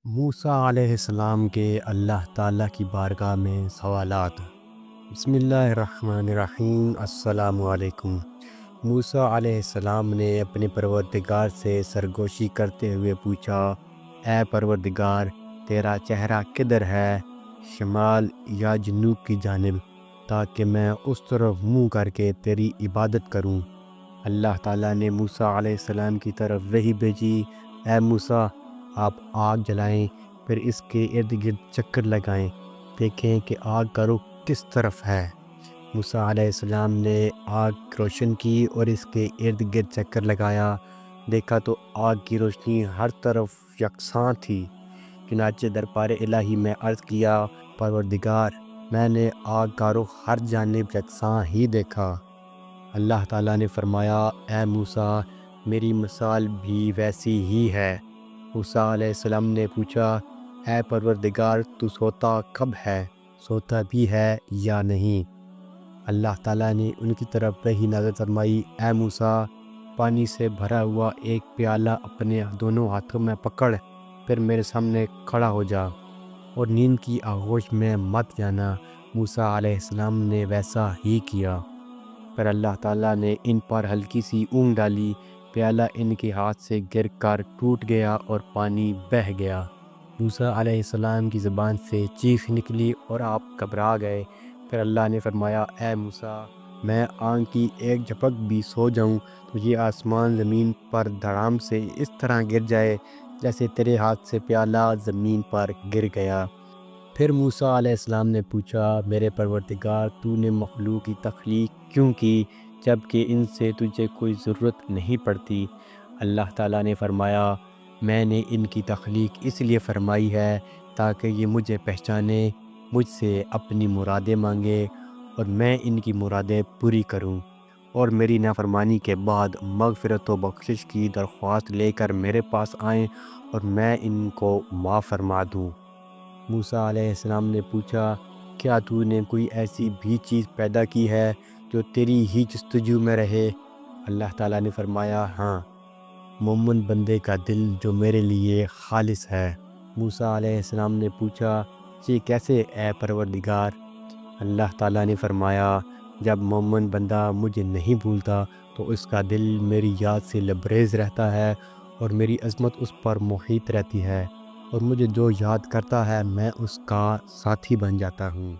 موسیٰ علیہ السلام کے اللہ تعالیٰ کی بارگاہ میں سوالات۔ بسم اللہ الرحمن الرحیم۔ السلام علیکم۔ موسیٰ علیہ السلام نے اپنے پروردگار سے سرگوشی کرتے ہوئے پوچھا، اے پروردگار، تیرا چہرہ کدھر ہے، شمال یا جنوب کی جانب، تاکہ میں اس طرف منہ کر کے تیری عبادت کروں۔ اللہ تعالیٰ نے موسیٰ علیہ السلام کی طرف وحی بھیجی، اے موسیٰ، آپ آگ جلائیں، پھر اس کے ارد گرد چکر لگائیں، دیکھیں کہ آگ کا رخ کس طرف ہے۔ موسیٰ علیہ السلام نے آگ روشن کی اور اس کے ارد گرد چکر لگایا، دیکھا تو آگ کی روشنی ہر طرف یکساں تھی۔ چنانچہ دربار الہی میں عرض کیا، پروردگار، میں نے آگ کا رخ ہر جانب یکساں ہی دیکھا۔ اللہ تعالیٰ نے فرمایا، اے موسیٰ، میری مثال بھی ویسی ہی ہے۔ موسیٰ علیہ السلام نے پوچھا، اے پروردگار، تو سوتا کب ہے، سوتا بھی ہے یا نہیں؟ اللہ تعالیٰ نے ان کی طرف وحی نازل فرمائی، اے موسیٰ، پانی سے بھرا ہوا ایک پیالہ اپنے دونوں ہاتھوں میں پکڑ، پھر میرے سامنے کھڑا ہو جا، اور نیند کی آغوش میں مت جانا۔ موسیٰ علیہ السلام نے ویسا ہی کیا۔ پھر اللہ تعالیٰ نے ان پر ہلکی سی اونگ ڈالی، پیالہ ان کے ہاتھ سے گر کر ٹوٹ گیا اور پانی بہہ گیا۔ موسیٰ علیہ السلام کی زبان سے چیخ نکلی اور آپ گھبرا گئے۔ پھر اللہ نے فرمایا، اے موسیٰ، میں آنکھ کی ایک جھپک بھی سو جاؤں تو یہ آسمان زمین پر دھڑام سے اس طرح گر جائے جیسے تیرے ہاتھ سے پیالہ زمین پر گر گیا۔ پھر موسیٰ علیہ السلام نے پوچھا، میرے پروردگار، تو نے مخلوق کی تخلیق کیوں کی جبکہ ان سے تجھے کوئی ضرورت نہیں پڑتی؟ اللہ تعالیٰ نے فرمایا، میں نے ان کی تخلیق اس لیے فرمائی ہے تاکہ یہ مجھے پہچانے، مجھ سے اپنی مرادیں مانگے اور میں ان کی مرادیں پوری کروں، اور میری نافرمانی کے بعد مغفرت و بخشش کی درخواست لے کر میرے پاس آئیں اور میں ان کو معاف فرما دوں۔ موسیٰ علیہ السلام نے پوچھا، کیا تو نے کوئی ایسی بھی چیز پیدا کی ہے جو تیری ہی جستجو میں رہے؟ اللہ تعالیٰ نے فرمایا، ہاں، مومن بندے کا دل جو میرے لیے خالص ہے۔ موسیٰ علیہ السلام نے پوچھا، یہ کیسے اے پروردگار؟ اللہ تعالیٰ نے فرمایا، جب مومن بندہ مجھے نہیں بھولتا تو اس کا دل میری یاد سے لبریز رہتا ہے اور میری عظمت اس پر محیط رہتی ہے، اور مجھے جو یاد کرتا ہے میں اس کا ساتھی بن جاتا ہوں۔